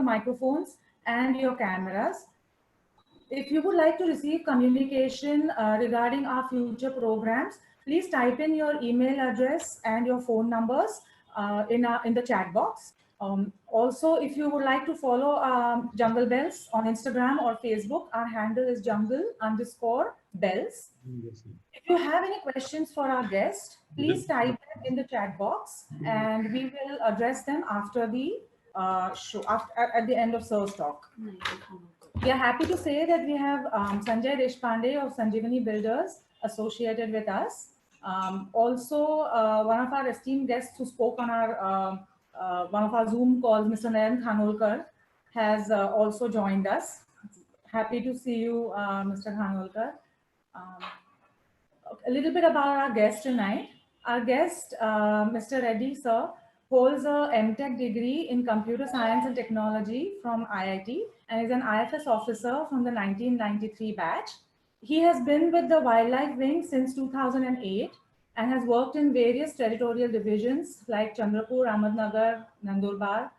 microphones and your cameras. If you would like to receive communication regarding our future programs, please type in your email address and your phone numbers in the chat box. Also, if you would like to follow Jungle Bells on Instagram or Facebook, our handle is jungle_bells. If you have any questions for our guest, please type them in the chat box and we will address them after the show, at the end of Sir's talk. We are happy to say that we have Sanjay Deshpande of Sanjeevani Builders associated with us. Also, one of our esteemed guests who spoke on our one of our Zoom calls, Mr. Nayan Khanolkar, has also joined us. Happy to see you, Mr. Khanolkar. A little bit about our guest tonight. Our guest, Mr. Reddy, sir, holds a MTech degree in Computer Science and Technology from IIT and is an IFS officer from the 1993 batch. He has been with the Wildlife Wing since 2008 and has worked in various territorial divisions like Chandrapur, Ahmednagar, Nandurbar.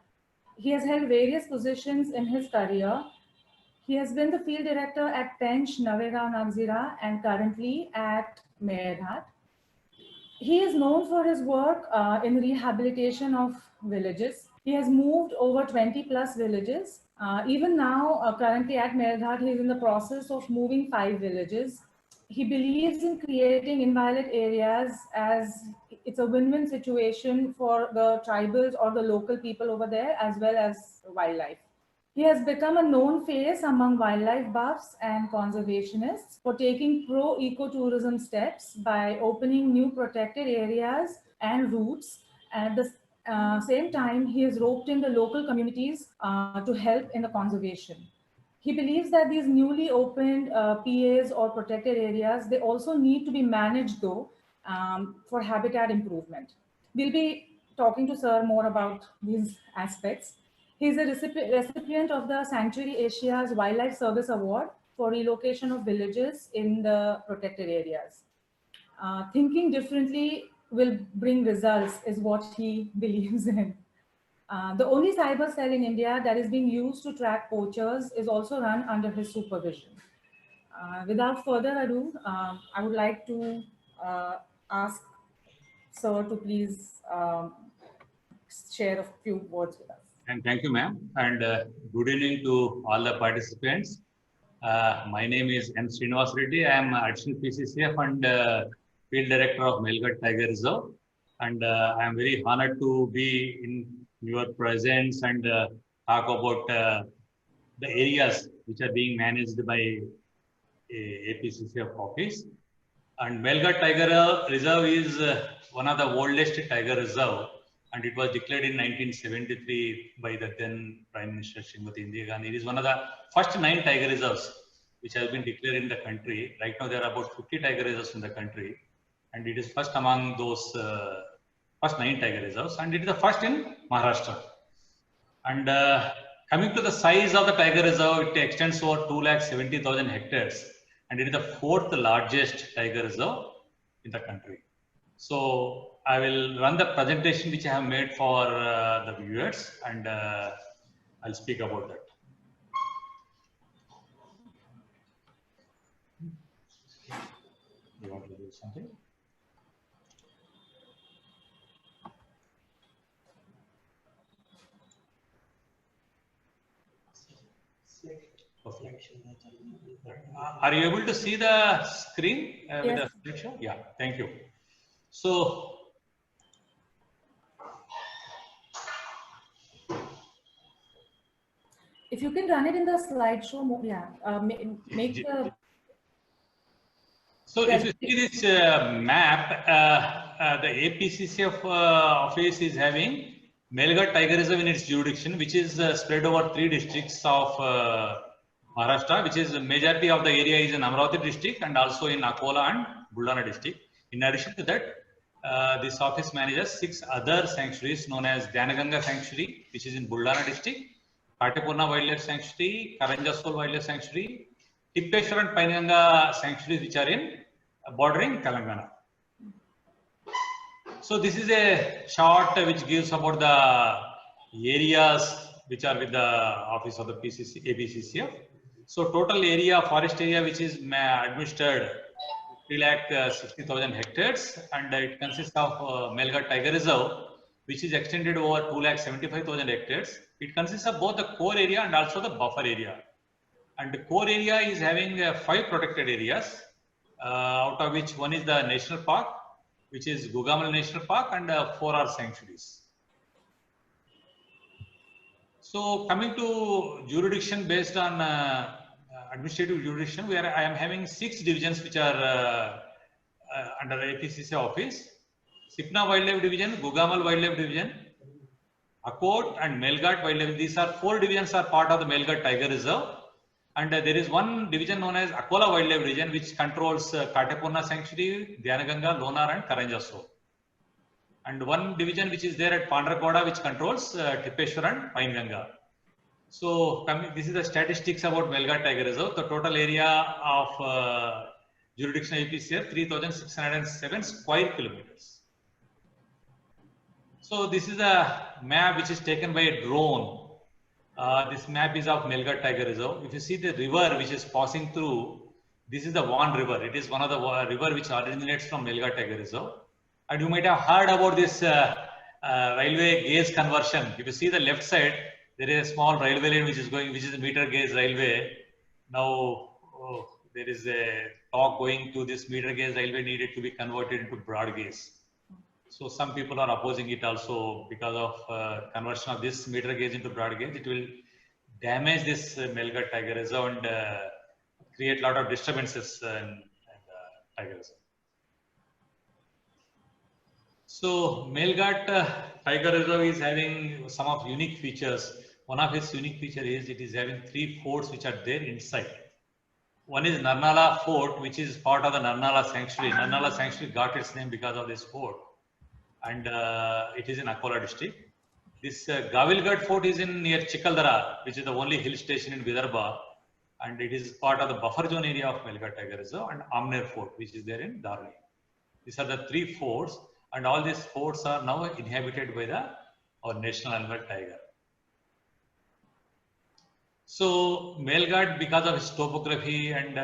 He has held various positions in his career. He has been the field director at Pench, Navegaon, Nagzira, and currently at Meghat. He is known for his work in rehabilitation of villages. He has moved over 20 plus villages. Even now, currently at Meghat, he is in the process of moving 5 villages. He believes in creating inviolate areas as it's a win-win situation for the tribals or the local people over there as well as wildlife. He has become a known face among wildlife buffs and conservationists for taking pro-ecotourism steps by opening new protected areas and routes. At the same time, he has roped in the local communities to help in the conservation. He believes that these newly opened PAs or protected areas, they also need to be managed though for habitat improvement. We'll be talking to Sir more about these aspects. He is a recipient of the Sanctuary Asia's Wildlife Service Award for relocation of villages in the protected areas. Thinking differently will bring results is what he believes in. The only cyber cell in India that is being used to track poachers is also run under his supervision. Without further ado, I would like to ask Sir to please share a few words with us. And thank you, ma'am. And good evening to all the participants. My name is N. Srinivas Reddy. I am additional PCCF and Field Director of Melghat Tiger Reserve. And I am very honored to be in your presence and talk about the areas which are being managed by APCCF office. And Melghat Tiger Reserve is one of the oldest tiger reserve, and it was declared in 1973 by the then Prime Minister Srimati Indira Gandhi. It is one of the first 9 tiger reserves which have been declared in the country. Right now there are about 50 tiger reserves in the country, and it is first among those first 9 tiger reserves, and it is the first in Maharashtra. And coming to the size of the tiger reserve, it extends over 270,000 hectares, and it is the 4th largest tiger reserve in the country. So I will run the presentation which I have made for the viewers, and I'll speak about that. You want to do something? Okay. Are you able to see the screen with the slideshow? Yeah, thank you. So, if you can run it in the slideshow, yeah, make the. So, if you see this map, the APCCF office is having Melghat Tiger Reserve in its jurisdiction, which is spread over 3 districts of Maharashtra, which is the majority of the area is in Amravati district and also in Akola and Buldana district. In addition to that, this office manages 6 other sanctuaries known as Dhanaganga Sanctuary, which is in Buldana district, Katepurna Wildlife Sanctuary, Karanjasol Wildlife Sanctuary, Tippeshwar and Painganga sanctuaries, which are in bordering Telangana. So this is a chart which gives about the areas which are with the office of the PCC, APCCF. So total area, forest area, which is administered 3,60,000 hectares, and it consists of Melghat Tiger Reserve, which is extended over 2,75,000 hectares. It consists of both the core area and also the buffer area. And the core area is having 5 protected areas, out of which one is the national park, which is Gugamal National Park, and 4 are sanctuaries. So coming to jurisdiction based on administrative jurisdiction, where I am having 6 divisions which are under APCC office: Sipna Wildlife Division, Gugamal Wildlife Division, Akot and Melghat Wildlife. These are 4 divisions are part of the Melghat Tiger Reserve. And there is one division known as Akola Wildlife Region, which controls Katepurna Sanctuary, Dhyanaganga, Lonar and Karanjaso. And one division which is there at Pandrakoda, which controls Tippeshwar and Painganga. So this is the statistics about Melghat Tiger Reserve. The total area of jurisdiction APCR 3,607 square kilometers. So this is a map which is taken by a drone. This map is of Melghat Tiger Reserve. If you see the river which is passing through, this is the Van River. It is one of the river which originates from Melghat Tiger Reserve. And you might have heard about this railway gauge conversion. If you see the left side, there is a small railway lane which is going, which is a meter gauge railway. Now there is a talk going to this meter gauge railway needed to be converted into broad gauge. So some people are opposing it also because of conversion of this meter gauge into broad gauge. It will damage this Melghat Tiger Reserve and create a lot of disturbances in Tiger Reserve. So Melghat Tiger Reserve is having some of unique features. One of its unique features is it is having 3 forts which are there inside. One is Narnala Fort, which is part of the Narnala Sanctuary. Narnala Sanctuary got its name because of this fort. And it is in Akola district. This Gavilgarh Fort is in near Chikaldara, which is the only hill station in Vidarbha, and it is part of the buffer zone area of Melghat Tiger Reserve, and Amner Fort, which is there in Darli. These are the 3 forts, and all these forts are now inhabited by our national animal tiger. So Melghat, because of its topography and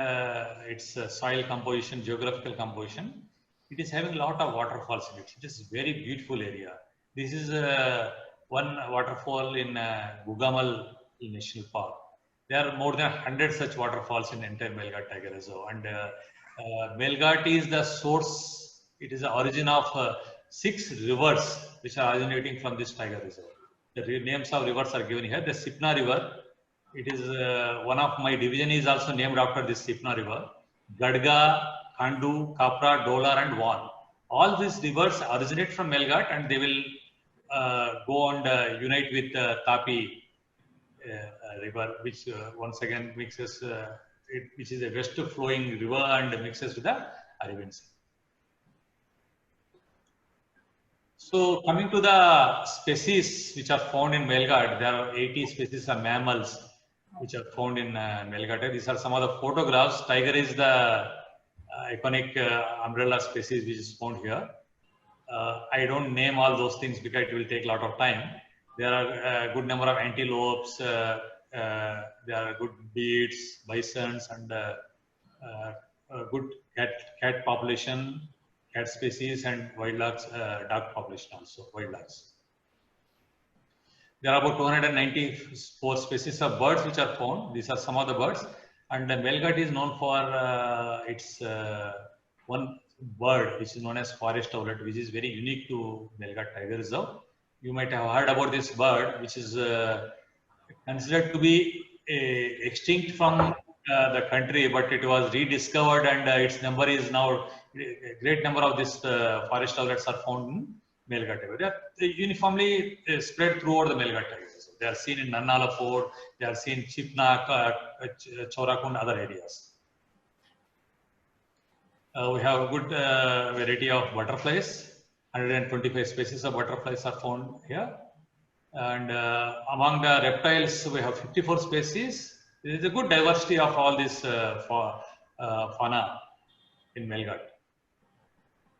its soil composition, geographical composition, it is having a lot of waterfalls in it. It is a very beautiful area. This is one waterfall in Gugamal National Park. There are more than 100 such waterfalls in entire Melghat Tiger Reserve. And Melghat is the source, it is the origin of 6 rivers which are originating from this Tiger Reserve. The names of rivers are given here. The Sipna River, it is one of my division is also named after this Sipna River. Gadga, Khandu, Kapra, Dolar and Van. All these rivers originate from Melghat and they will go and unite with Tapi river, which once again mixes, which is a west flowing river and mixes with the Arabian Sea. So coming to the species which are found in Melghat, there are 80 species of mammals which are found in Melghat. These are some of the photographs. Tiger is the iconic umbrella species which is found here. I don't name all those things because it will take a lot of time. There are a good number of antelopes, there are good bears, bisons, and a good cat population, cat species, and wildlife dog population also, wildlife. There are about 294 species of birds which are found. These are some of the birds. And Melghat is known for its one bird which is known as forest owlet, which is very unique to Melghat Tiger Reserve. You might have heard about this bird, which is considered to be extinct from the country, but it was rediscovered and its number is now, a great number of these forest owlets are found in Melghat Tiger. They are uniformly spread throughout the Melghat Tiger. They are seen in Narnala Fort, they are seen in Chipna, Chorakund, other areas. We have a good variety of butterflies. 125 species of butterflies are found here. And among the reptiles, we have 54 species. There is a good diversity of all this fauna in Melghat.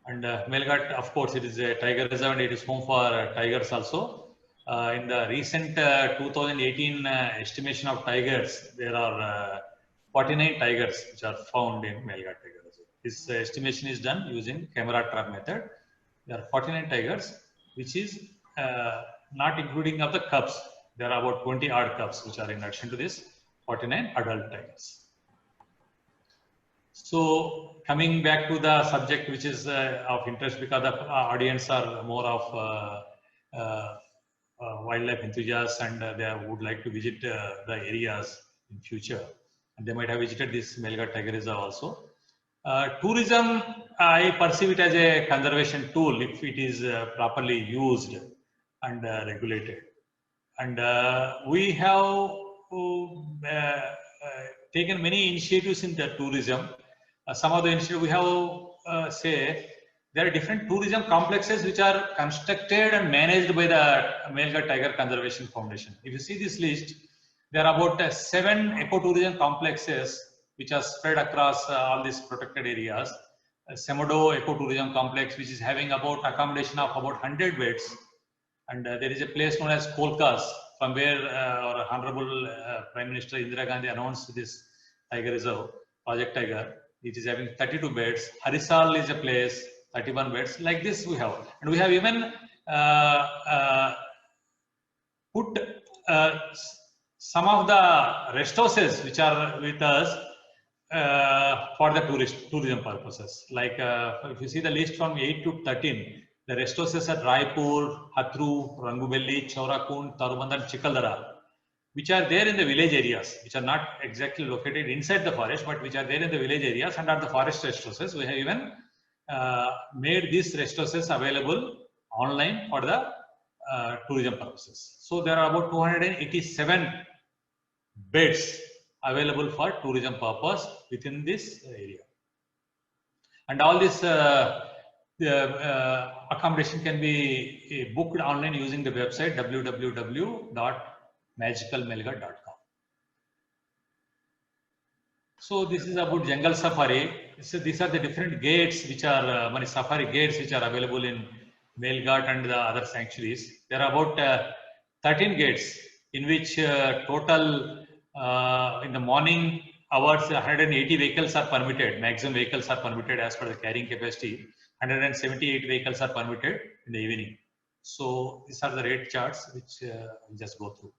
And Melghat, of course, it is a tiger reserve and it is home for tigers also. In the recent 2018 estimation of tigers, there are 49 tigers which are found in Melghat Tiger Reserve. This estimation is done using camera trap method. There are 49 tigers, which is not including of the cubs. There are about 20 odd cubs which are in addition to this 49 adult tigers. So coming back to the subject which is of interest, because the audience are more of wildlife enthusiasts, and they would like to visit the areas in future, and they might have visited this Melghat Tiger Reserve also. Tourism, I perceive it as a conservation tool if it is properly used and regulated. And we have taken many initiatives in the tourism. Some of the initiatives we have say there are different tourism complexes which are constructed and managed by the Melghat Tiger Conservation Foundation. If you see this list, there are about 7 ecotourism complexes which are spread across all these protected areas. Semodo Ecotourism Complex, which is having about accommodation of about 100 beds. And there is a place known as Kolkas, from where our Honorable Prime Minister Indira Gandhi announced this Tiger Reserve, Project Tiger. It is having 32 beds. Harisal is a place, 31 beds. Like this we have. And we have even put some of the rest houses which are with us for the tourism purposes. Like if you see the list from 8 to 13, the rest houses at Raipur, Hatru, Rangubelli, Chaurakund, Taruband, and Chikaldara, which are there in the village areas, which are not exactly located inside the forest, but which are there in the village areas and are the forest rest houses. We have even made these rest houses available online for the tourism purposes. So there are about 287 beds available for tourism purpose within this area. And all this accommodation can be booked online using the website www.magicalmelghat.com. So this is about jungle safari. So these are the different gates which are safari gates which are available in Melghat and the other sanctuaries. There are about 13 gates in which total in the morning hours 180 vehicles are permitted. Maximum vehicles are permitted as per the carrying capacity. 178 vehicles are permitted in the evening. So these are the rate charts which we'll just go through.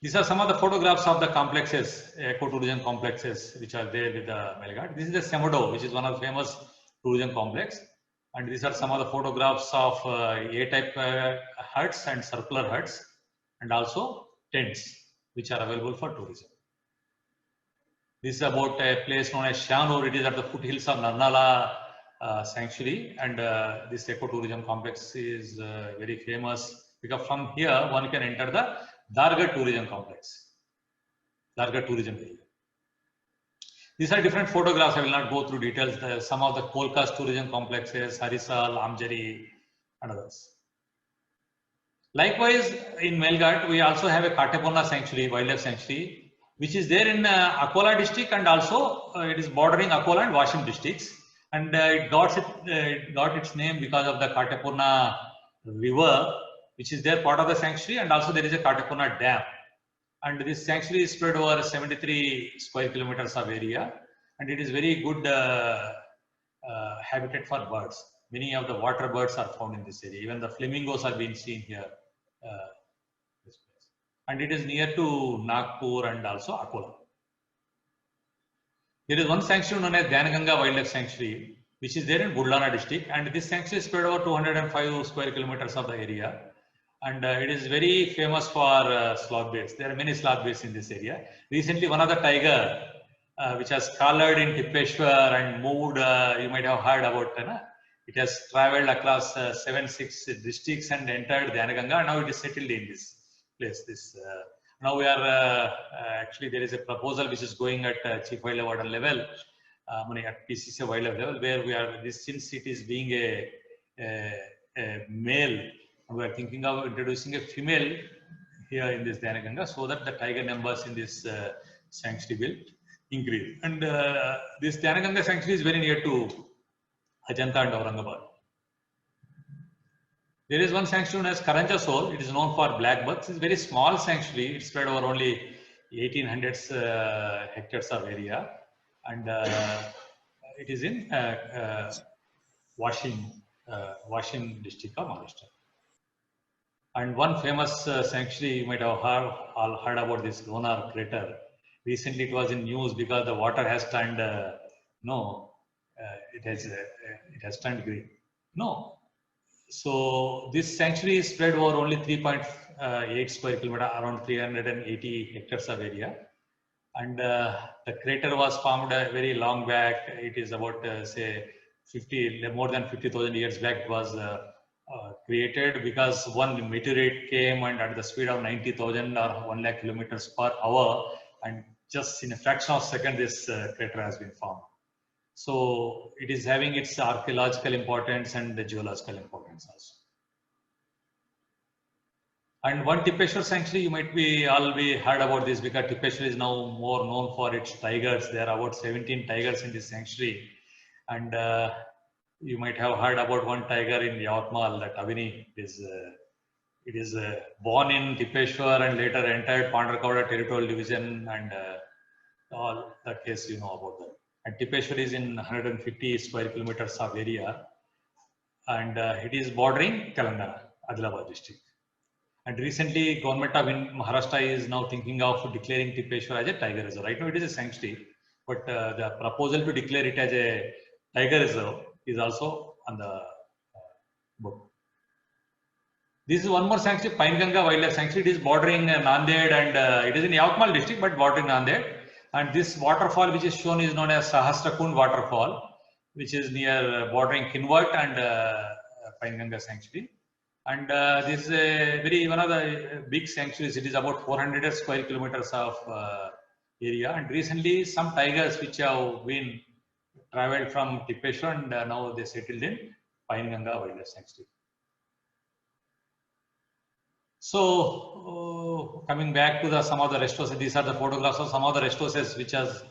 These are some of the photographs of the complexes, ecotourism complexes, which are there with the Melghat. This is the Semodo, which is one of the famous tourism complex. And these are some of the photographs of A-type huts and circular huts, and also tents, which are available for tourism. This is about a place known as Shanur. It is at the foothills of Narnala sanctuary, and this ecotourism complex is very famous because from here one can enter the Dargad tourism complex, Dargad tourism area. These are different photographs. I will not go through details. Some of the Kolkas tourism complexes, Harisal, Amjari, and others. Likewise, in Melghat, we also have a Katepurna sanctuary, wildlife sanctuary, which is there in Akola district, and also it is bordering Akola and Washim districts. And it got its name because of the Katepurna river, which is there part of the sanctuary, and also there is a Katepurna dam. And this sanctuary is spread over 73 square kilometers of area, and it is very good habitat for birds. Many of the water birds are found in this area. Even the flamingos are being seen here. This place. And it is near to Nagpur and also Akola. There is one sanctuary known as Dhyanaganga Wildlife Sanctuary, which is there in Budlana district, and this sanctuary is spread over 205 square kilometers of the area. And it is very famous for sloth bears. There are many sloth bears in this area. Recently, one of the tiger, which has collared in Tippeshwar and moved, you might have heard about it has traveled across 7-6 districts and entered Dhyanaganga. Now it is settled in this place. Now we are actually there is a proposal which is going at Chief Wildlife Warden level, at PCC wildlife level, where we are since it is being a male. We are thinking of introducing a female here in this Dhyanaganga so that the tiger numbers in this sanctuary will increase. And this Dhyanaganga sanctuary is very near to Ajanta and Aurangabad. There is one sanctuary known as Karanja Sol. It is known for black bucks. It's a very small sanctuary. It's spread over only 1800 hectares of area, and it is in Washing district of Maharashtra. And one famous sanctuary, you might have all heard about this Lonar crater. Recently, it was in news because the water has turned it has turned green. No. So this sanctuary is spread over only 3.8 square kilometer, around 380 hectares of area. And the crater was formed very long back. It is about say more than 50,000 years back. It was created because one meteorite came and at the speed of 90,000 or 1 lakh kilometers per hour, and just in a fraction of a second, this crater has been formed. So it is having its archaeological importance and the geological importance also. And one Tipeshwar sanctuary, you might be all be heard about this because Tipeshwar is now more known for its tigers. There are about 17 tigers in this sanctuary, and you might have heard about one tiger in Yavatmal, that Avini is. It is born in Tipeshwar and later entered Pandrakoda territorial division, and all the case you know about that. And Tipeshwar is in 150 square kilometers of area, and it is bordering Telangana, Adilabad district. And recently, government of Maharashtra is now thinking of declaring Tipeshwar as a tiger reserve. Right now, it is a sanctuary, but the proposal to declare it as a tiger reserve is also on the book. This is one more sanctuary, Painganga Wildlife Sanctuary. It is bordering Nanded, and it is in Yavatmal district, but bordering Nanded. And this waterfall, which is shown, is known as Sahasrakund waterfall, which is near bordering Kinwat and Painganga Sanctuary. And this is one of the big sanctuaries. It is about 400 square kilometers of area. And recently, some tigers which have been traveled from Tipeshwar, and now they settled in Painganga Wildlife Sanctuary. So coming back to some of the rest houses, these are the photographs of some of the rest houses which was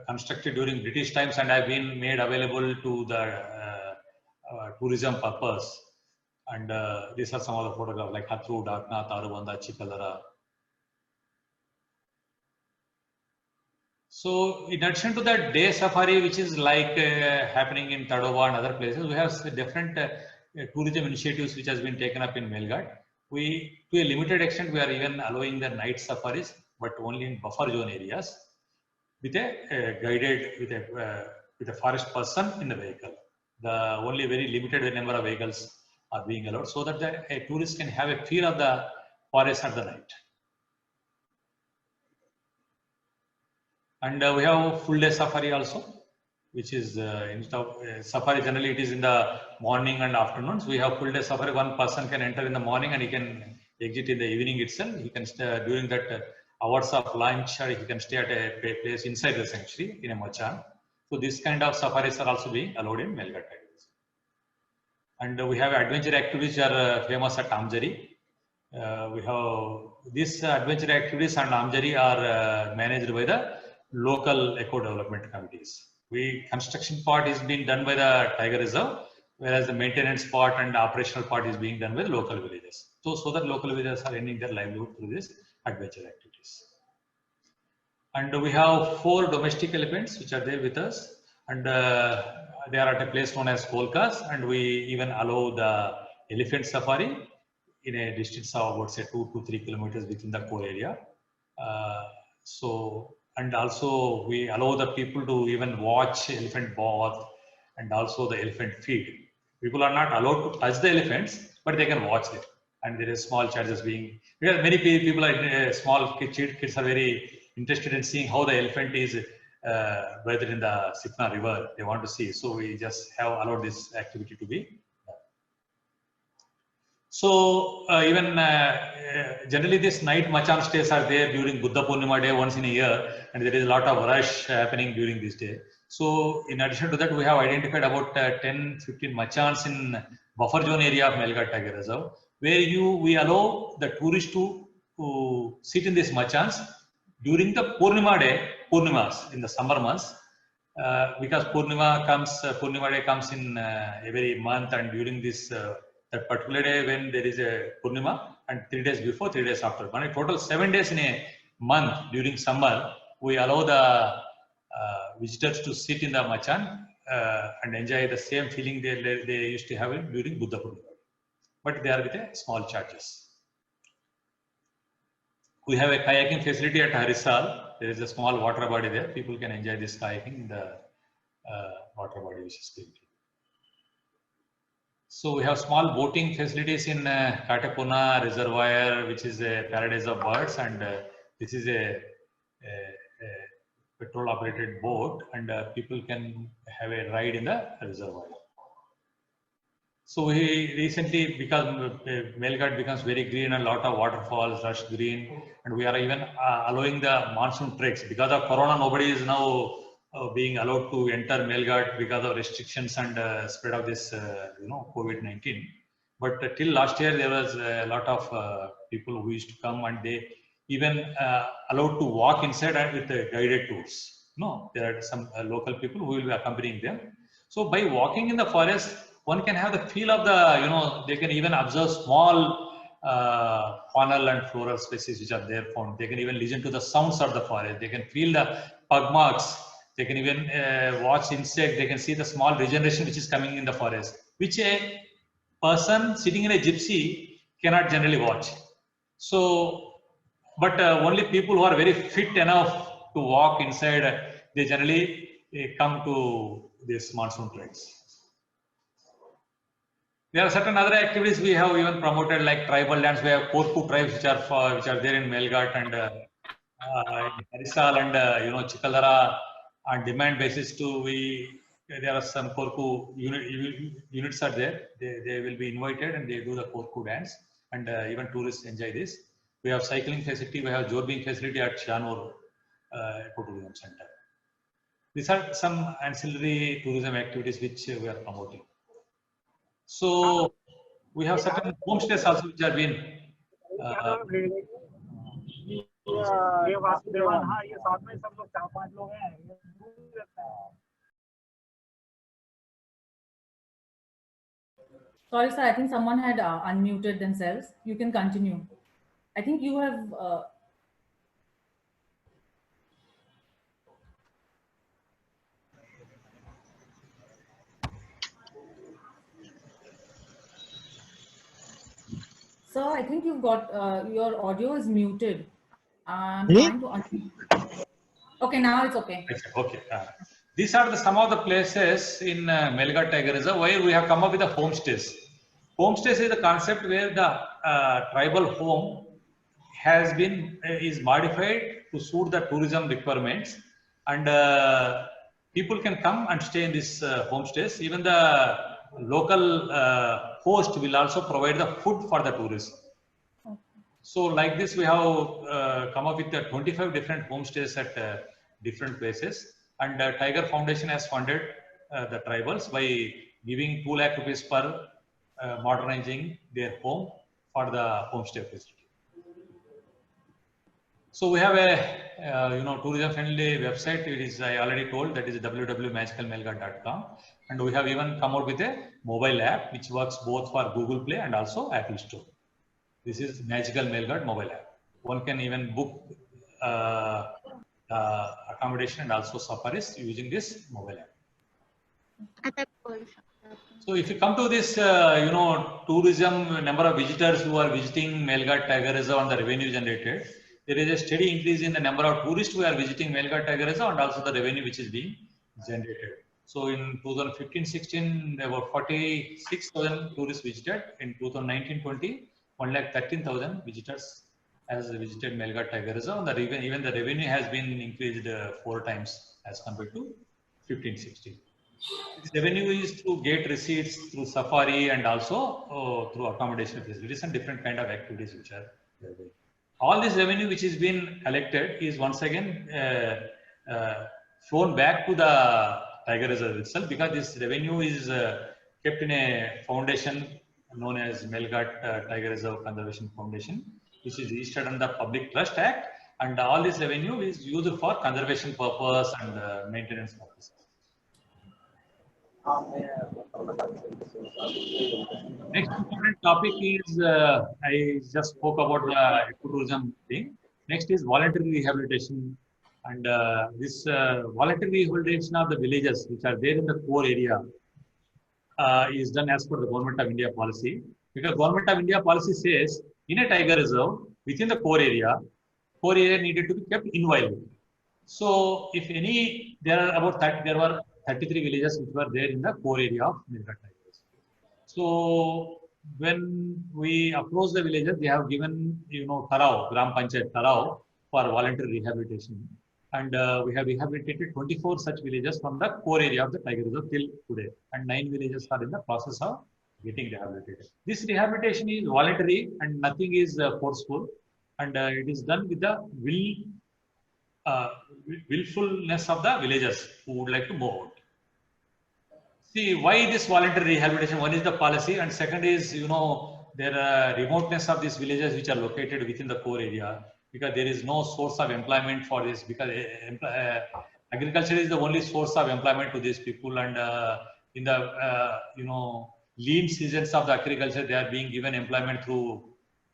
constructed during British times and have been made available to the tourism purpose. And these are some of the photographs like Hatru, Daknath, Arubanda, Chikalara. So in addition to that day safari, which is like happening in Tadoba and other places, we have different tourism initiatives which has been taken up in Melghat. To a limited extent, we are even allowing the night safaris, but only in buffer zone areas with a guided, with a forest person in the vehicle. The only very limited number of vehicles are being allowed so that a tourist can have a feel of the forest at the night. And we have full day safari also, which is safari generally it is in the morning and afternoons. We have full day safari. One person can enter in the morning and he can exit in the evening itself. He can stay during that hours of lunch, or he can stay at a place inside the sanctuary in a machan. So this kind of safaris are also being allowed in Melghat. And we have adventure activities which are famous at Amjari. We have these adventure activities and Amjari are managed by the local eco development committees. Construction part is being done by the Tiger Reserve, whereas the maintenance part and the operational part is being done by the local villages. So that local villages are earning their livelihood through this adventure activities. And we have 4 domestic elephants which are there with us, and they are at a place known as Kolkas, and we even allow the elephant safari in a distance of about say 2 to 3 kilometers within the core area. And also we allow the people to even watch elephant bath and also the elephant feed. People are not allowed to touch the elephants, but they can watch it. And there is small charges being, because many people are small kids are very interested in seeing how the elephant is whether in the Sikna river they want to see. So we just have allowed this activity to be done. So even generally this night machan stays are there during Buddha Purnima day once in a year, and there is a lot of rush happening during this day. So in addition to that, we have identified about 10-15 machans in buffer zone area of Melghat Tiger Reserve, where we allow the tourists to sit in these machans during the Purnimas in the summer months, because Purnima day comes in every month, and during this that particular day when there is a Purnima, and 3 days before, 3 days after. But in total 7 days in a month during summer, we allow the visitors to sit in the Machan and enjoy the same feeling they used to have it during Buddha Purnima. But they are with a small charges. We have a kayaking facility at Harisal. There is a small water body there. People can enjoy this kayaking in the water body which is built. So we have small boating facilities in Katapuna Reservoir, which is a paradise of birds, and this is a petrol operated boat, and people can have a ride in the reservoir. So we recently, because Melghat becomes very green and a lot of waterfalls, lush green, and we are even allowing the monsoon treks. Because of Corona, nobody is now being allowed to enter Melghat because of restrictions and spread of this, COVID-19. But till last year, there was a lot of people who used to come, and they even allowed to walk inside and with guided tours. No, there are some local people who will be accompanying them. So by walking in the forest, one can have the feel of the, they can even observe small faunal and floral species which are there found. They can even listen to the sounds of the forest. They can feel the pug marks. They can even watch insects. They can see the small regeneration which is coming in the forest, which a person sitting in a gypsy cannot generally watch. So, but only people who are very fit enough to walk inside, they generally come to this monsoon treks. There are certain other activities we have even promoted, like tribal dance. We have Korku tribes which are there in Melghat and Harisal and Chikaldara. On demand basis too, there are some Korku units are there. They will be invited and they do the Korku dance, and even tourists enjoy this. We have cycling facility. We have jorbing facility at Shanur Ecotourism Center. These are some ancillary tourism activities which we are promoting. So we have certain homestays also which are being Sorry, sir. I think someone had unmuted themselves. You can continue. I think you have. Sir, I think you've got your audio is muted. I'm trying to unmute. Okay, now it's okay. Okay. These are some of the places in Melghat Tiger Reserve where we have come up with the homestays. Homestays is the concept where the tribal home is modified to suit the tourism requirements, and people can come and stay in this homestays. Even the local host will also provide the food for the tourists. So like this, we have come up with 25 different homestays at different places, and Tiger Foundation has funded the tribals by giving 2 lakh rupees per modernizing their home for the homestay facility. So we have a tourism friendly website. It is, I already told, that is www.magicalmelghat.com, and we have even come out with a mobile app which works both for Google Play and also Apple Store. This is Magical Melghat mobile app. One can even book accommodation and also safaris using this mobile app. So if you come to this, tourism number of visitors who are visiting Melghat Tiger Reserve and the revenue generated, there is a steady increase in the number of tourists who are visiting Melghat Tiger Reserve and also the revenue which is being generated. So in 2015-16, there were 46,000 tourists visited. In 2019-20, 1,13,000 visitors has visited Melghat Tiger Reserve. Even the revenue has been increased 4 times as compared to 15-16. This revenue is through gate receipts, through safari, and also through accommodation facilities and different kind of activities which are there. All this revenue which is being collected is once again flown back to the Tiger Reserve itself, because this revenue is kept in a foundation known as Melghat Tiger Reserve Conservation Foundation, which is registered under the Public Trust Act, and all this revenue is used for conservation purpose and maintenance purposes. Next important topic is I just spoke about the ecotourism thing. Next is voluntary rehabilitation, and this voluntary rehabilitation of the villages which are there in the core area is done as per the Government of India policy. Because Government of India policy says in a tiger reserve within the core area needed to be kept inviolate. So if any, there are about 30, there were 33 villages which were there in the core area of Nilghat Tigers. So when we approach the villages, they have given, Tarao, Gram Panchayat Tarao for voluntary rehabilitation. And we have rehabilitated 24 such villages from the core area of the Tiger Reserve till today. And 9 villages are in the process of getting rehabilitated. This rehabilitation is voluntary and nothing is forceful. And it is done with the willfulness of the villagers who would like to move out. See, why this voluntary rehabilitation? One is the policy, and second is, their remoteness of these villages which are located within the core area, because there is no source of employment for this, because agriculture is the only source of employment to these people, and in the, lean seasons of the agriculture, they are being given employment through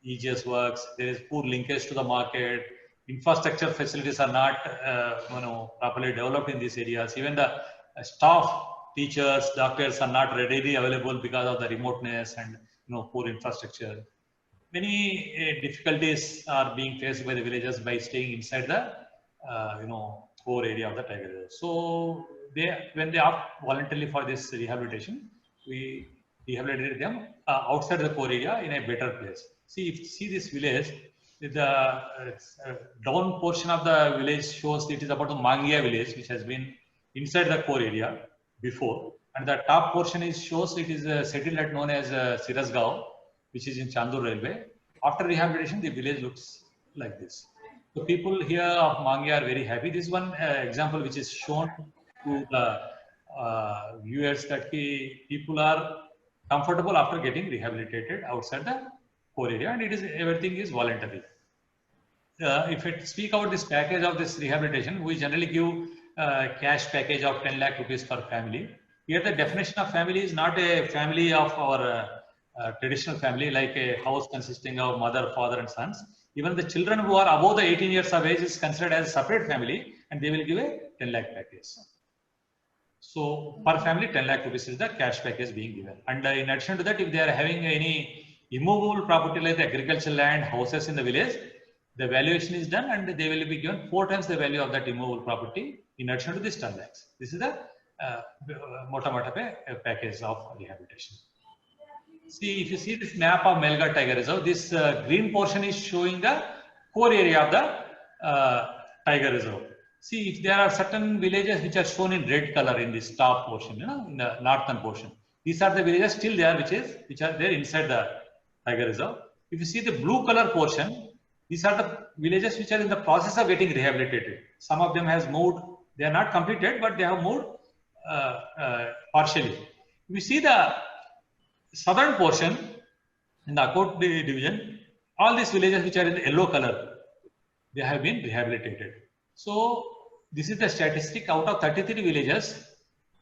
EGS works. There is poor linkage to the market. Infrastructure facilities are not, properly developed in these areas. Even the staff, teachers, doctors are not readily available because of the remoteness and poor infrastructure. Many difficulties are being faced by the villagers by staying inside the core area of the tiger reserve. So when they opt voluntarily for this rehabilitation, we rehabilitate them outside the core area in a better place. See this village. The down portion of the village shows it is about the Mangia village, which has been inside the core area before, and the top portion shows it is settled at known as Sirasgaon, which is in Chandur Railway. After rehabilitation, the village looks like this. So people here of Mangia are very happy. This is one example which is shown to the viewers that people are comfortable after getting rehabilitated outside the core area, and everything is voluntary. If I speak about this package of this rehabilitation, we generally give cash package of 10 lakh rupees per family. Here the definition of family is not a family of our traditional family, like a house consisting of mother, father and sons. Even the children who are above the 18 years of age is considered as a separate family, and they will give a 10 lakh package. So per family 10 lakh rupees is the cash package being given. And in addition to that, if they are having any immovable property like the agricultural land, houses in the village, the valuation is done and they will be given 4 times the value of that immovable property in addition to this 10 lakhs. This is the package of rehabilitation. See, if you see this map of Melghat Tiger Reserve, this green portion is showing the core area of the Tiger Reserve. See, if there are certain villages which are shown in red color in this top portion, in the northern portion, these are the villages still there, which are there inside the Tiger Reserve. If you see the blue color portion, these are the villages which are in the process of getting rehabilitated. Some of them has moved. They are not completed, but they have moved partially. If you see the southern portion in the Akot division, all these villages which are in the yellow color, they have been rehabilitated. So this is the statistic. Out of 33 villages,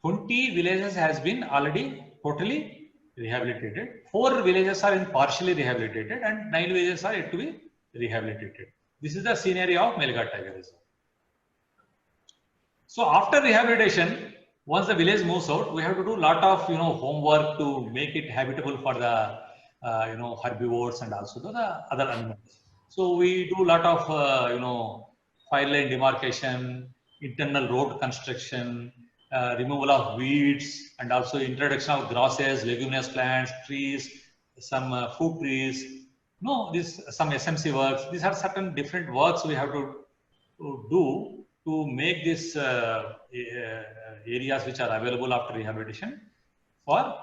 20 villages has been already totally rehabilitated. 4 villages are in partially rehabilitated, and 9 villages are yet to be rehabilitated. This is the scenario of Melghat Tiger Reserve. So after rehabilitation, once the village moves out, we have to do a lot of homework to make it habitable for the herbivores and also the other animals. So we do a lot of fire line demarcation, internal road construction, removal of weeds, and also introduction of grasses, leguminous plants, trees, some fruit trees. Some SMC works. These are certain different works we have to do to make these areas which are available after rehabilitation for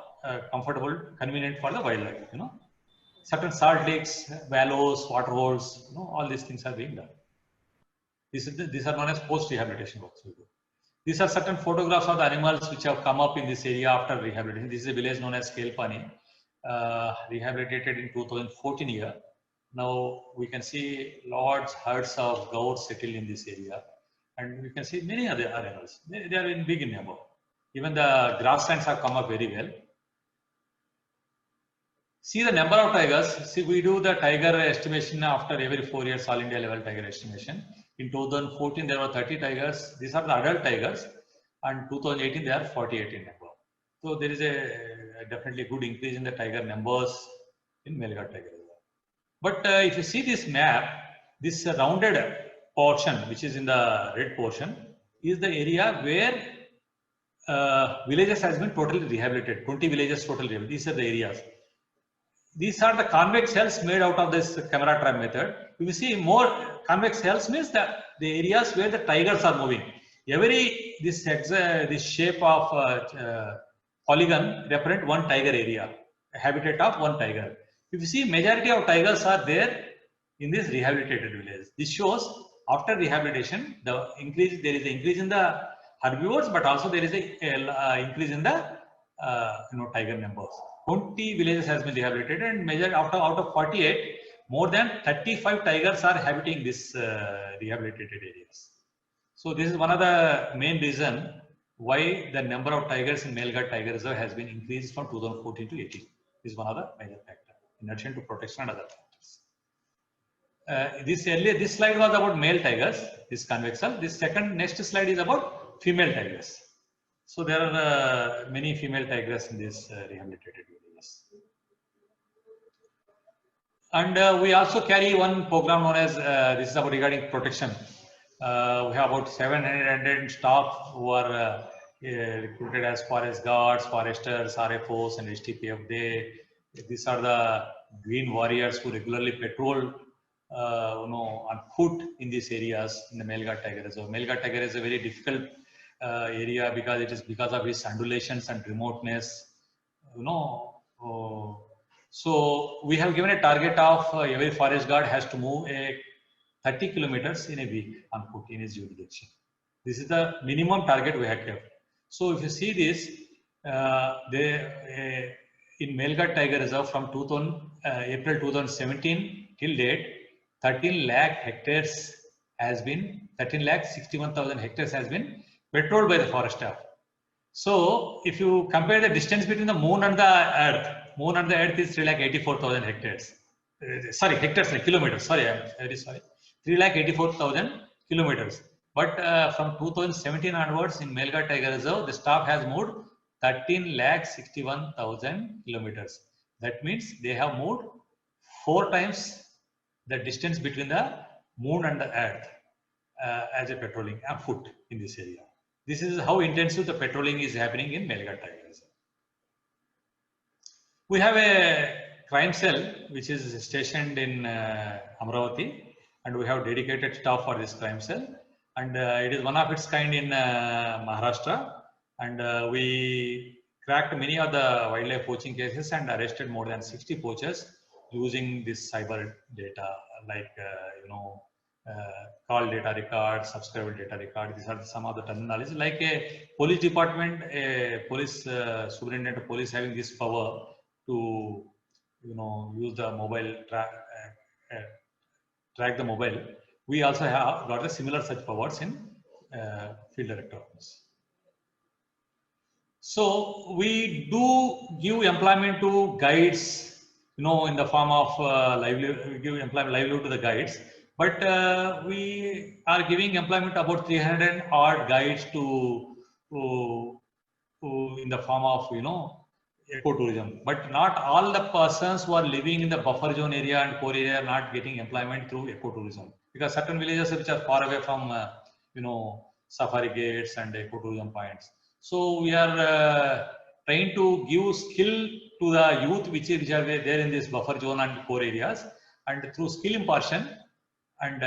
comfortable, convenient for the wildlife. Certain salt licks, wallows, water holes. All these things are being done. These are known as post-rehabilitation works we do. These are certain photographs of the animals which have come up in this area after rehabilitation. This is a village known as Kelpani. Rehabilitated in 2014 year. Now we can see large herds of goats settled in this area, and we can see many other animals. They are in big in number. Even the grasslands have come up very well. See the number of tigers. See, we do the tiger estimation after every 4 years, all India level tiger estimation. In 2014, there were 30 tigers. These are the adult tigers. And 2018, there are 48 in number. So there is a definitely good increase in the tiger numbers in Melghat Tiger Reserve. But if you see this map, this rounded portion, which is in the red portion, is the area where villages has been totally rehabilitated. 20 villages totally rehabilitated. These are the areas. These are the convex cells made out of this camera trap method. You will see more convex cells means that the areas where the tigers are moving. This shape of polygon represent one tiger area, a habitat of one tiger. If you see, majority of tigers are there in this rehabilitated village. This shows after rehabilitation, there is an increase in the herbivores, but also there is a increase in the tiger numbers. 20 villages has been rehabilitated, and measured out of 48, more than 35 tigers are habiting this rehabilitated areas. So this is one of the main reason why the number of tigers in Melghat Tiger Reserve has been increased from 2014 to 18. This is one of the major factors in addition to protection and other factors. This slide was about male tigers, this convex cell. This next slide is about female tigers. So there are many female tigers in this rehabilitated villages. And we also carry one program known as, this is about regarding protection. We have about 700 staff who are recruited as forest guards, foresters, RFOs, and STPF. These are the green warriors who regularly patrol on foot in these areas in the Melghat Tiger Reserve. Melghat Tiger is a very difficult area because it is because of its undulations and remoteness. So we have given a target of every forest guard has to move 30 kilometers in a week on foot in his jurisdiction. This is the minimum target we have kept. So if you see this, in Melghat Tiger Reserve from April 2017 till date, 13 lakh 61,000 hectares has been patrolled by the forest staff. So if you compare the distance between the moon and the earth is 3,84,000 hectares. Sorry, hectares, like kilometers. Sorry, I'm very sorry. 3,84,000 kilometers. But from 2017 onwards in Melghat Tiger Reserve, the staff has moved 13,61,000 kilometers. That means they have moved 4 times the distance between the moon and the earth as a patrolling on foot in this area. This is how intensive the patrolling is happening in Melghat Tiger Reserve. We have a crime cell which is stationed in Amravati, and we have dedicated staff for this crime cell, and it is one of its kind in Maharashtra, and we cracked many of the wildlife poaching cases and arrested more than 60 poachers using this cyber data like call data record, subscriber data record. These are some of the terminologies. Like a police department, a police superintendent of police having this power to use the mobile track the mobile. We also have got a similar such powers in field director office. So we do give employment to guides, in the form of livelihood. We give livelihood to the guides, but we are giving employment to about 300 odd guides to in the form of ecotourism. But not all the persons who are living in the buffer zone area and core area are not getting employment through ecotourism, because certain villages which are far away from safari gates and ecotourism points. So we are trying to give skill to the youth which are there in this buffer zone and core areas, and through skill impartition, and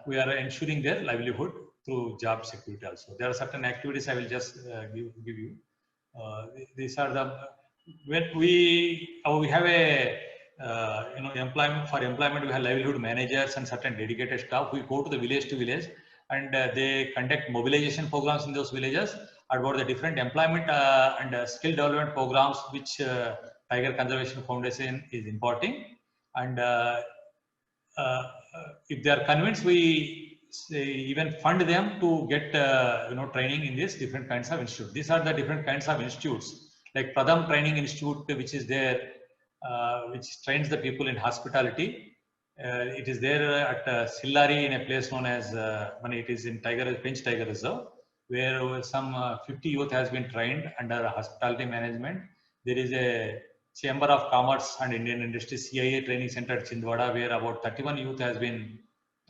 we are ensuring their livelihood through job security also. There are certain activities I will just give you. These are the when we have a employment we have livelihood managers and certain dedicated staff. We go to the village to village, and they conduct mobilization programs in those villages about the different employment and skill development programs which Tiger Conservation Foundation is imparting. And if they are convinced, we even fund them to get training in these different kinds of institutes. These are the different kinds of institutes, like Pradham Training Institute, which is there which trains the people in hospitality. It is there at Sillari in a place known as, it is in Finch Tiger Reserve, where some 50 youth has been trained under hospitality management. There is a Chamber of Commerce and Indian Industry CIA training center at Chindwada, where about 31 youth has been,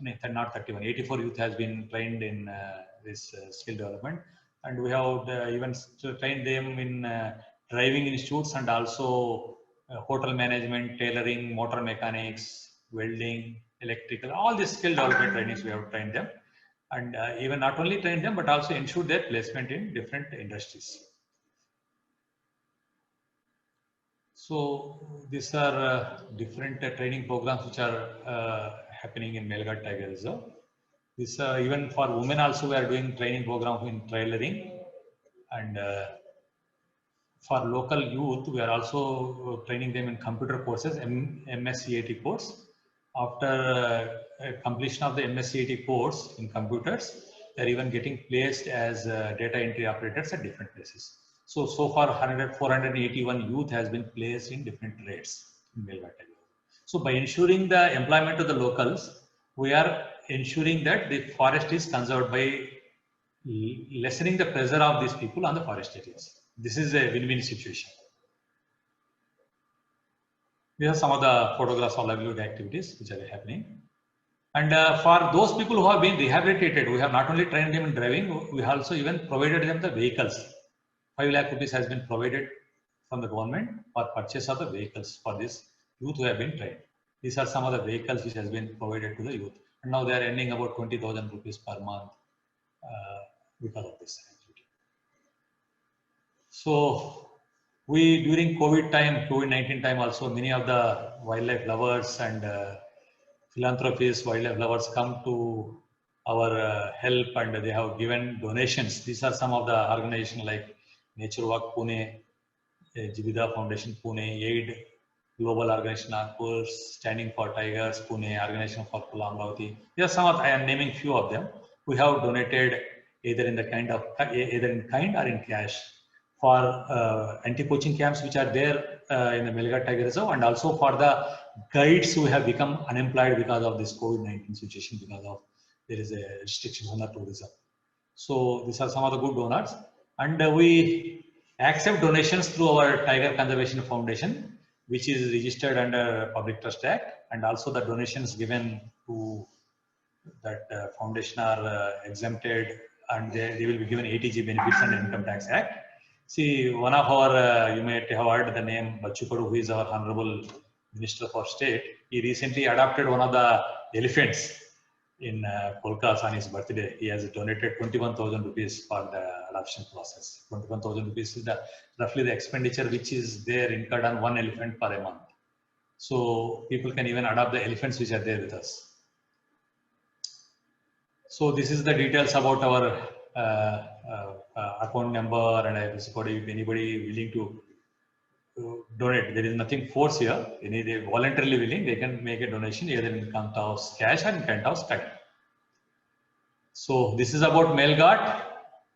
not 31, 84 youth has been trained in this skill development. And we have even trained them in driving institutes and also hotel management, tailoring, motor mechanics, welding, electrical, all these skill development trainings we have trained them. And even not only trained them, but also ensured their placement in different industries. So these are different training programs which are happening in Melghat Tiger Reserve. This even for women also we are doing training program in tailoring, and for local youth we are also training them in computer courses, MSCAT course. After completion of the MSCAT course in computers, they are even getting placed as data entry operators at different places. So far 481 youth has been placed in different trades in Melghat Tiger. So by ensuring the employment of the locals, we are ensuring that the forest is conserved by lessening the pressure of these people on the forest areas. This is a win-win situation. These are some of the photographs of livelihood activities which are happening. And for those people who have been rehabilitated, we have not only trained them in driving, we have also even provided them the vehicles. 5 lakh rupees has been provided from the government for purchase of the vehicles for this youth who have been trained. These are some of the vehicles which has been provided to the youth. And now they are earning about 20,000 rupees per month because of this activity. So we, during COVID-19 time also, many of the wildlife lovers and philanthropists, wildlife lovers come to our help, and they have given donations. These are some of the organizations like Nature Walk Pune, Jivida Foundation Pune, AID Global Organization Nagpur, Standing for Tigers Pune, Organization for Pulamavati. These are some of, I am naming few of them. We have donated either in kind or in cash for anti-poaching camps which are there in the Melghat Tiger Reserve, and also for the guides who have become unemployed because of this COVID-19 situation, because of there is a restriction on the tourism. So these are some of the good donors, and we accept donations through our Tiger Conservation Foundation, which is registered under Public Trust Act, and also the donations given to that foundation are exempted, and they will be given ATG benefits under Income Tax Act. See, one of our, you may have heard the name Bachchu Kadu, who is our Honorable Minister for State. He recently adopted one of the elephants in Kolkata on his birthday. He has donated 21,000 rupees for the adoption process. 21,000 rupees is roughly the expenditure which is there incurred on one elephant per a month. So people can even adopt the elephants which are there with us. So this is the details about our account number, and if anybody willing to donate, there is nothing force here. Any they voluntarily willing, they can make a donation either in kind of cash or in kind of time. So this is about Melghat.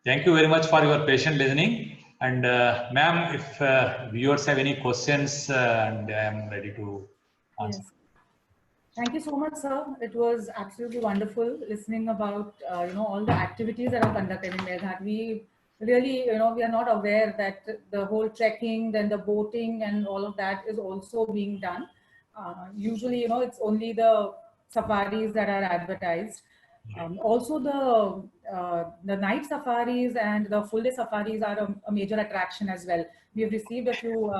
Thank you very much for your patient listening. And ma'am, if viewers have any questions, and I am ready to answer. Yes. Thank you so much, sir. It was absolutely wonderful listening about all the activities that are conducted in Melghat. We really, we are not aware that the whole trekking, then the boating, and all of that is also being done. Usually, it's only the safaris that are advertised. Also, the night safaris and the full day safaris are a major attraction as well. We have received a few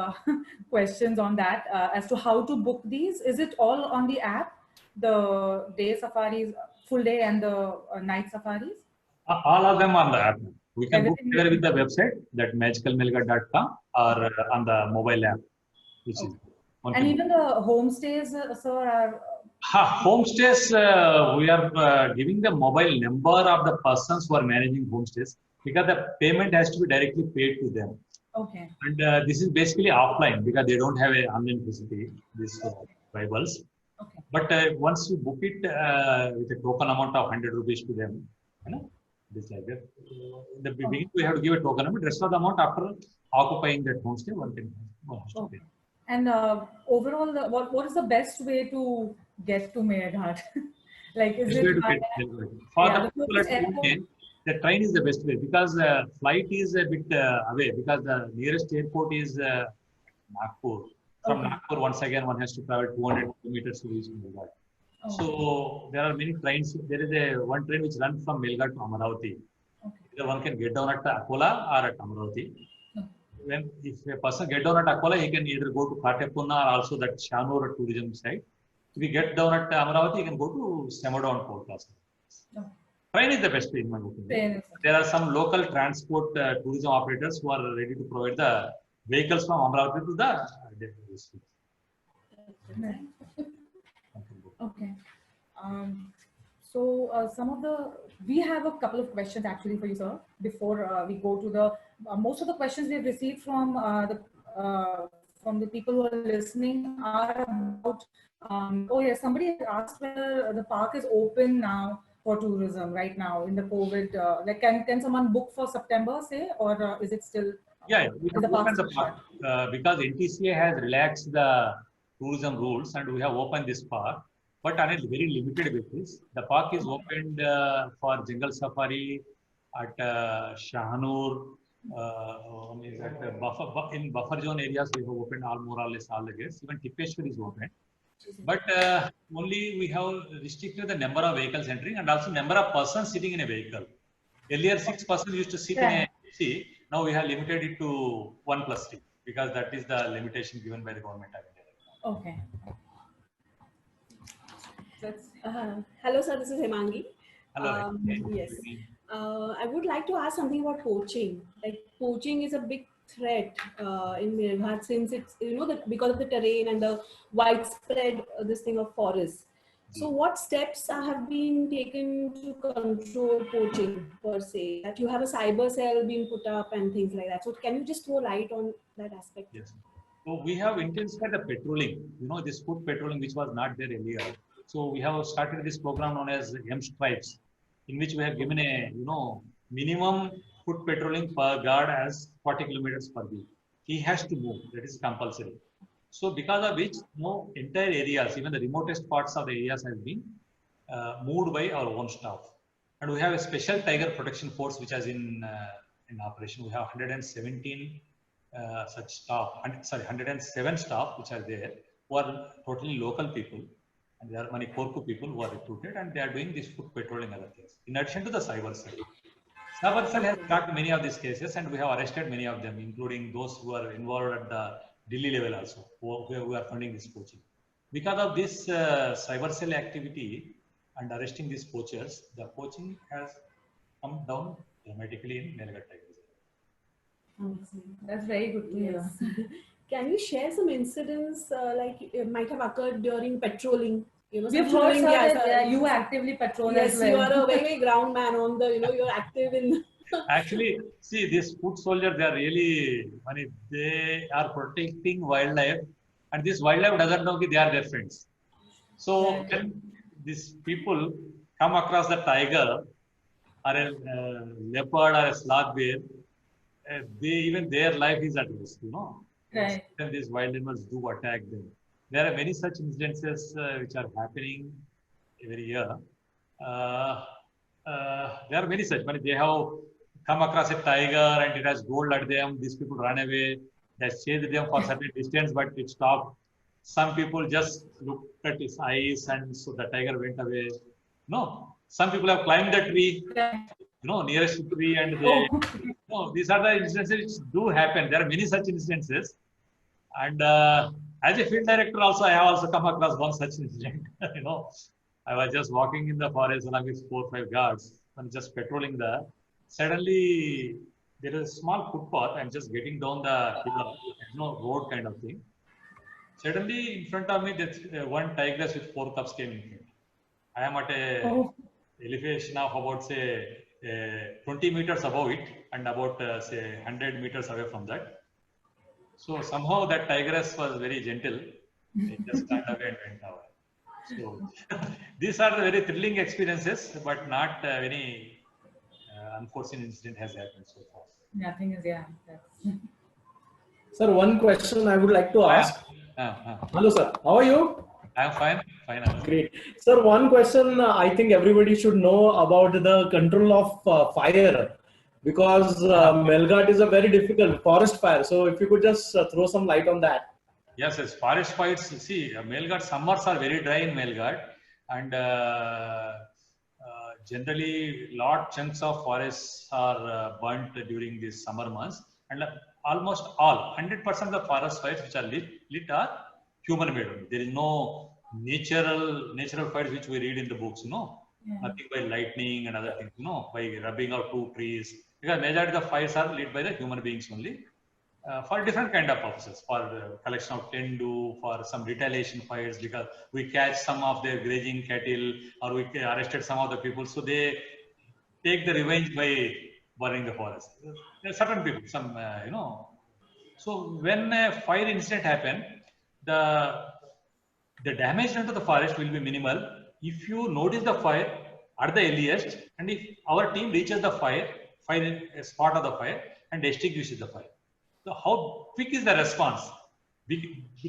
questions on that as to how to book these. Is it all on the app, the day safaris, full day, and the night safaris? All of them on the app. We can book either with the website, that magicalmelghat.com, or on the mobile app, which is. And even the homestays, sir, are. Homestays, we are giving the mobile number of the persons who are managing homestays, because the payment has to be directly paid to them. Okay. And this is basically offline, because they don't have an online facility, these tribals. Okay. But once you book it with a token amount of 100 rupees to them, this like that. In the beginning, we have to give a token amount. Rest of the amount after occupying that homestay, one can. Okay. And overall, what is the best way to get to Meghat? Like, is Best way it to via, get there. For yeah, the the people closest at airport? Pune, the train is the best way because flight is a bit away because the nearest airport is Nagpur. From Okay. Nagpur, once again, one has to travel 200 kilometers to reach Melghat. Okay. So there are many trains. There is a one train which runs from Melghat to Amaravati. Okay. Either one can get down at Akola or at Amaravati. Okay. When if a person get down at Akola, he can either go to Katepuna or also that Shanur tourism site. If you get down at Amaravati, you can go to Semodo and Port Plaza. Okay. Train is the best way in my opinion. Train is There are some local transport tourism operators who are ready to provide the vehicles from Amaravati to the destination. Okay. So we have a couple of questions actually for you, sir. Before we go to the most of the questions we've received from the people who are listening are about. Oh yes, somebody has asked whether the park is open now for tourism right now in the COVID. Like, can someone book for September, say, or is it still? Yeah, we Is have the park opened the still park shut? because NTCA has relaxed the tourism rules and we have opened this park, but on a very limited basis. The park is opened for jungle safari at Shahanur. Is at in buffer zone areas we have opened all more or less all the gates. Even Tippeshwar is open, but only we have restricted the number of vehicles entering and also number of persons sitting in a vehicle. Earlier, 6 persons used to sit in a AC. Now we have limited it to 1+3 because that is the limitation given by the government of India. Okay. Hello, sir. This is Hemangi. Hello. Yes. I would like to ask something about poaching. Like, poaching is a big threat in Melghat since it's, because of the terrain and the widespread this thing of forests. So what steps have been taken to control poaching per se? That you have a cyber cell being put up and things like that. So can you just throw light on that aspect? Yes. So we have intensified the patrolling, this foot patrolling, which was not there earlier. So we have started this program known as M Stripes, in which we have given a, minimum foot patrolling per guard as 40 kilometers per week. He has to move. That is compulsory. So because of which, entire areas, even the remotest parts of the areas have been moved by our own staff. And we have a special tiger protection force, which is in operation. We have 117 such staff, 107 staff which are there, who are totally local people, and there are many Korku people who are recruited, and they are doing this foot patrolling and other things. In addition to the cyber cell. Cyber cell has tracked many of these cases, and we have arrested many of them, including those who are involved at the Delhi level also, who are funding this poaching. Because of this cyber cell activity and arresting these poachers, the poaching has come down dramatically in Melghat Tiger. That's very good to hear. Can you share some incidents like it might have occurred during patrolling? We've heard, sir, that you actively patrol as well. You are a very, very ground man on the, you're active in. Actually, see, these foot soldiers, they are really, they are protecting wildlife, and this wildlife doesn't know that they are their friends. So when these people come across the tiger or a leopard or a sloth bear, even their life is at risk, Right. Then these wild animals do attack them. There are many such incidences which are happening every year. There are many such. They have come across a tiger and it has gold at them. These people run away. They chased them for certain distance, but it stopped. Some people just looked at its eyes and so the tiger went away. No, some people have climbed the tree, nearest tree, and they. No, these are the instances which do happen. There are many such instances, and as a field director, also I have also come across one such incident. I was just walking in the forest along with 4 or 5 guards and just patrolling there. Suddenly, there is a small footpath. I'm just getting down the road kind of thing. Suddenly, in front of me, there's one tigress with 4 cubs came in front. I am at a elevation of about say 20 meters above it and about say 100 meters away from that. So somehow that tigress was very gentle. It just turned away and went away. So these are the very thrilling experiences, but not any unforeseen incident has happened so far. Nothing is, Sir, one question I would like to ask. Hello, sir. How are you? I'm fine. Fine. Anand. Great. Sir, one question I think everybody should know about the control of fire, because Melghat is a very difficult forest fire. So if you could just throw some light on that. Yes, yes. Forest fires. See, Melghat summers are very dry in Melghat, and generally, large chunks of forests are burnt during these summer months, and almost all 100% of the forest fires which are lit are human-made. There is no natural fires which we read in the books. Nothing by lightning and other things. By rubbing out two trees. Because majority of the fires are lit by the human beings only. For different kind of purposes, for collection of tendu, for some retaliation fires, because we catch some of their grazing cattle, or we arrested some of the people, so they take the revenge by burning the forest. There are certain people, some So when a fire incident happen, the damage done to the forest will be minimal if you notice the fire at the earliest, and if our team reaches the fire spot of the fire and extinguishes the fire. So how quick is the response?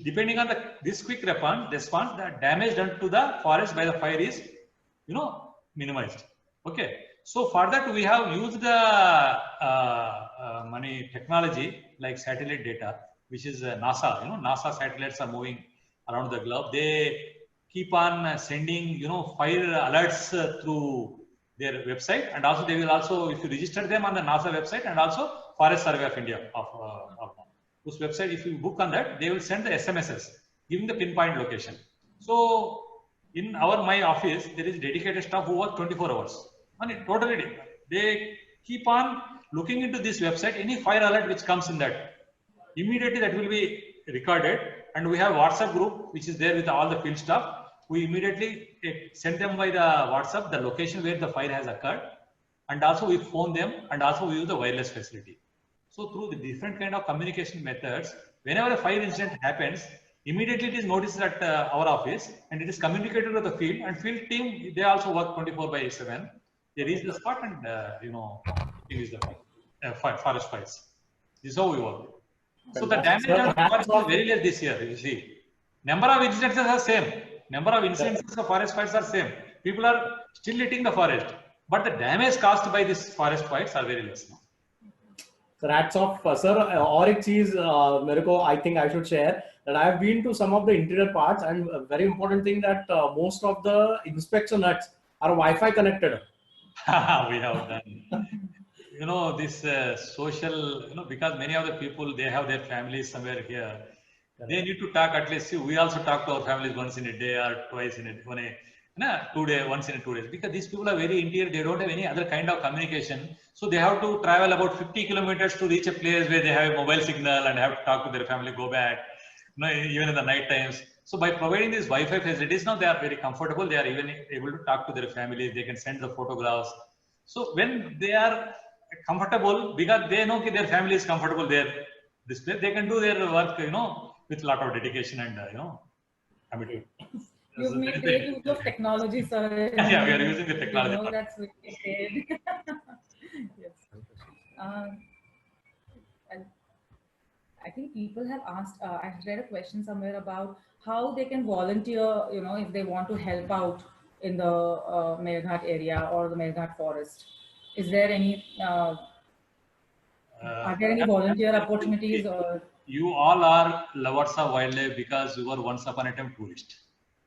Depending on this quick response, the damage done to the forest by the fire is, minimized. Okay. So for that, we have used the technology like satellite data, which is NASA. NASA satellites are moving around the globe. They keep on sending, fire alerts through their website, and also they will also, if you register them on the NASA website, and also Forest Survey of India whose website, if you book on that, they will send the SMSs giving the pinpoint location. So in my office, there is dedicated staff who work 24 hours. Totally, they keep on looking into this website. Any fire alert which comes in that, immediately that will be recorded, and we have WhatsApp group which is there with all the field staff. We immediately send them by the WhatsApp the location where the fire has occurred, and also we phone them, and also we use the wireless facility. So through the different kind of communication methods, whenever a fire incident happens, immediately it is noticed at our office, and it is communicated to the field, and field team, they also work 24/7. They reach the spot and use the forest fires. This is how we work. So the damage on the forest is very less this year. You see, number of incidences are same. Number of incidences of forest fires are same. People are still lighting the forest, but the damage caused by these forest fires are very less now. Sir, hats off, sir. और एक चीज मेरे को I think I should share that I have been to some of the interior parts, and a very important thing that most of the inspection huts are Wi-Fi connected. We have done. This social, because many of the people, they have their families somewhere here. They need to talk at least. See, we also talk to our families once in a day or twice in a day, once in 2 days. Because these people are very interior, they don't have any other kind of communication. So they have to travel about 50 kilometers to reach a place where they have a mobile signal and have to talk to their family, go back, even in the night times. So by providing these Wi-Fi facilities, now they are very comfortable. They are even able to talk to their families. They can send the photographs. So when they are comfortable, because they know that their family is comfortable there, this place, they can do their work, with a lot of dedication and, commitment. You've made great use of technology, sir. Yeah, we are using the technology. That's what you said. Yes. I think people have asked, I read a question somewhere about how they can volunteer, if they want to help out in the Melghat area or the Melghat forest. Is there any, are there any volunteer opportunities? Or you all are lovers of wildlife because you were once upon a time tourist.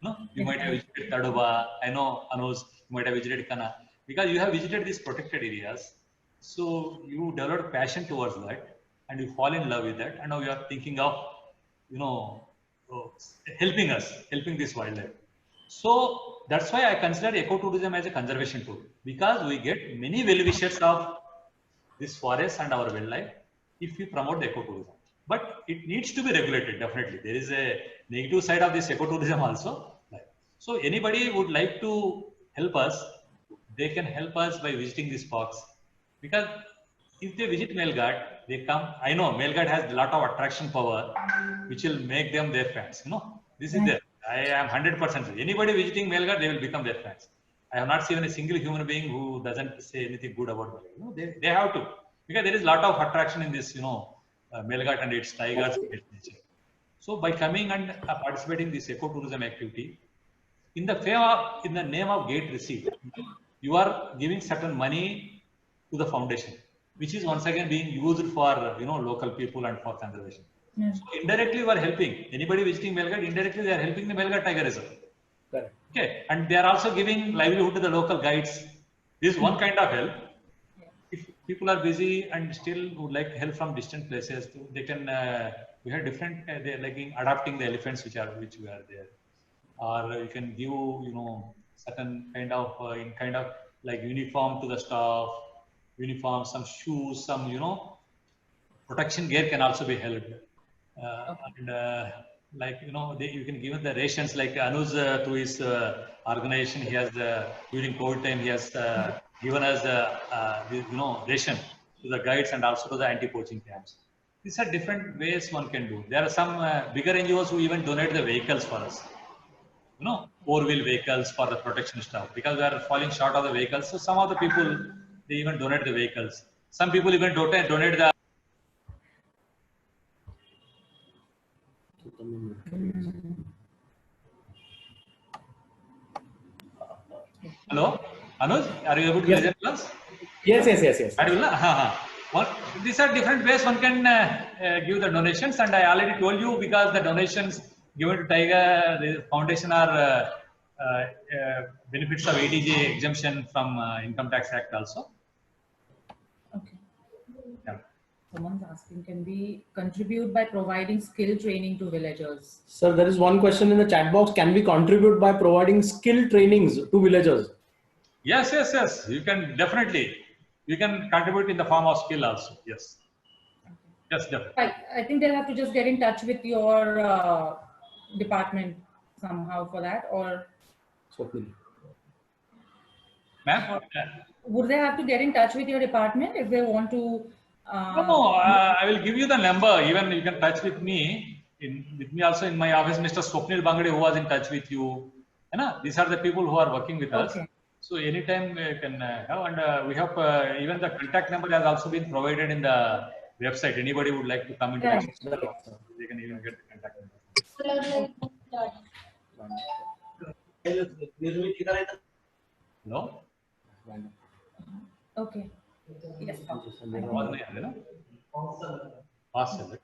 No, you might have visited Tadoba. I know Anuj, you might have visited Kana, because you have visited these protected areas. So you develop passion towards that, and you fall in love with that, and now you are thinking of, helping this wildlife. So that's why I consider ecotourism as a conservation tool, because we get many well-wishers of this forest and our wildlife if we promote the ecotourism. But it needs to be regulated, definitely. There is a negative side of this ecotourism also. So anybody would like to help us, they can help us by visiting these parks. Because if they visit Melghat, they come, I know Melghat has a lot of attraction power, which will make them their fans. This is there. I am 100% anybody visiting Melghat, they will become their fans. I have not seen a single human being who doesn't say anything good about Melghat. They have to, because there is a lot of attraction in this, Melghat and its tigers and its nature. So by coming and participating in this ecotourism activity, in the name of gate receipt, you are giving certain money to the foundation, which is once again being used for local people and for conservation. Yeah. So indirectly, you are helping anybody visiting Melghat. Indirectly, they are helping the Melghat Tiger Reserve. Correct. Okay, and they are also giving livelihood to the local guides. This is one kind of help. If people are busy and still would like help from distant places, they can. We have different. They are like adopting the elephants which we are there, or you can give certain kind of like uniform to the staff, uniform, some shoes, some protection gear can also be helped. And like you can give the rations like Anuj through his organization. He has during COVID time he has given us ration to the guides and also to the anti-poaching camps. These are different ways one can do. There are some bigger NGOs who even donate the vehicles for us. Four-wheel vehicles for the protection stuff, because we are falling short of the vehicles. So some of the people, they even donate the vehicles. Some people even donate the. Hello, Anuj, are you able to listen to us? Yes. Well, these are different ways one can give the donations, and I already told you, because the donations given to Tiger the Foundation are benefits of ADG exemption from Income Tax Act also. Okay. Yeah. Someone's asking, can we contribute by providing skill training to villagers? Sir, there is one question in the chat box. Can we contribute by providing skill trainings to villagers? Yes. You can definitely. You can contribute in the form of skill also. Yes. Okay. Yes, definitely. I think they'll have to just get in touch with your department somehow for that, or Ma'am? would they have to get in touch with your department if they want to? No. I will give you the number. Even you can touch with me. With me also in my office, Mr. Swapnil Bangade, who was in touch with you. These are the people who are working with us. Okay. So anytime you can have, and we have even the contact number has also been provided in the website. Anybody would like to come into Right. they can even get the contact number. Hello? Okay. Yes. Awesome.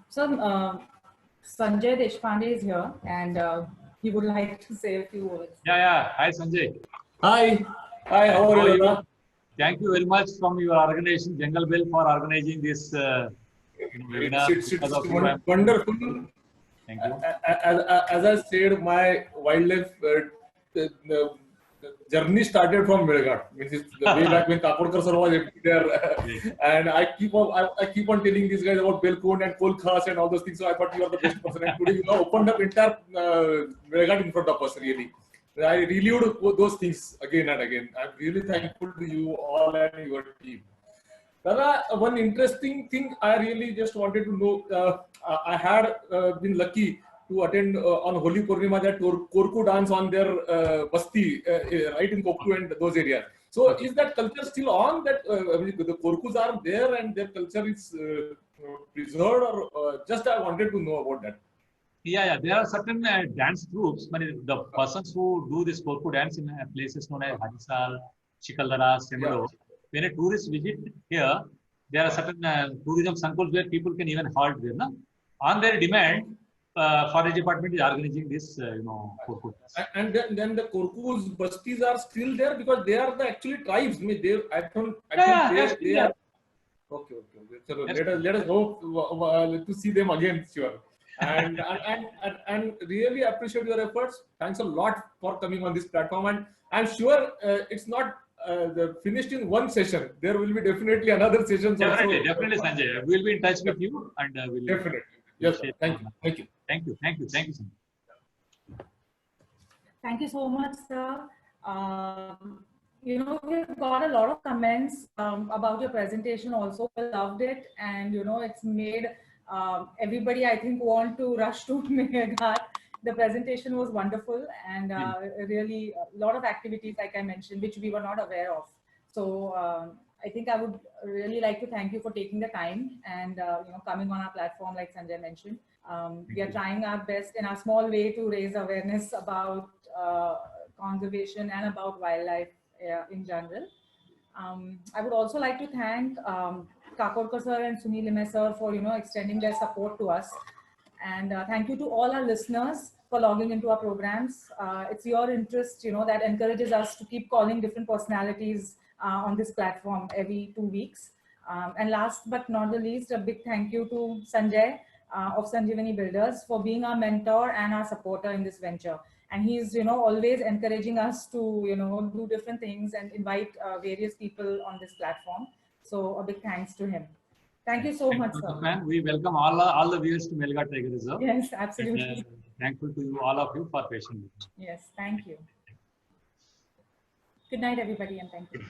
So Sanjay Deshpande is here, and he would like to say a few words. Yeah. Hi, Sanjay. Hi, how are you, Dada? Thank you very much from your organization, Jungle Bell, for organizing this webinar. It's wonderful. Thank you. As I said, my wildlife journey started from Melghat. Means the way back when Kakodkar sir was there, and I keep on telling these guys about Belkond and Kolkhas and all those things. So I thought you are the best person. And today you have opened up entire Melghat in front of us. Really, I relived those things again and again. I'm really thankful to you all and your team. Dada, one interesting thing I really just wanted to know. I had been lucky to attend on Holi Purnima that Korku dance on their basti, right in Koktu and those areas. So is that culture still on? That the Korkus are there and their culture is preserved, or just I wanted to know about that. Yeah. There are certain dance groups. The persons who do this Korku dance in places known as Hadisal, Chikaldara, Semelo. Yeah. When a tourist visit here, there are certain tourism sankuls where people can even halt there. No? On their demand, forest department is organizing this, Korku dance. And then the Korkus bastis are still there because they are the actually tribes. They are. Okay. So let us hope to see them again, sure. And really appreciate your efforts. Thanks a lot for coming on this platform. And I'm sure it's not finished in one session. There will be definitely another session. Definitely, Sanjay. We'll be in touch with you, and we'll definitely. Yes, sir. Thank you. Thank you, Sanjay. Thank you so much, sir. We've got a lot of comments about your presentation also. I loved it, and it's made everybody, I think, want to rush to Melghat. The presentation was wonderful, and really a lot of activities, like I mentioned, which we were not aware of. So I think I would really like to thank you for taking the time and coming on our platform, like Sanjay mentioned. We are trying our best in our small way to raise awareness about conservation and about wildlife in general. I would also like to thank Kakorkar sir and Sunil Lime sir for extending their support to us. And thank you to all our listeners for logging into our programs. It's your interest, that encourages us to keep calling different personalities on this platform every 2 weeks. And last but not the least, a big thank you to Sanjay of Sanjeevani Builders for being our mentor and our supporter in this venture. And he's, always encouraging us to, do different things and invite various people on this platform. So a big thanks to him. Thank you so much, sir. Ma'am. We welcome all the viewers to Melghat Tiger Reserve. Yes, absolutely. And, thankful to you, all of you, for patiently. Yes, thank you. Good night, everybody, and thank you.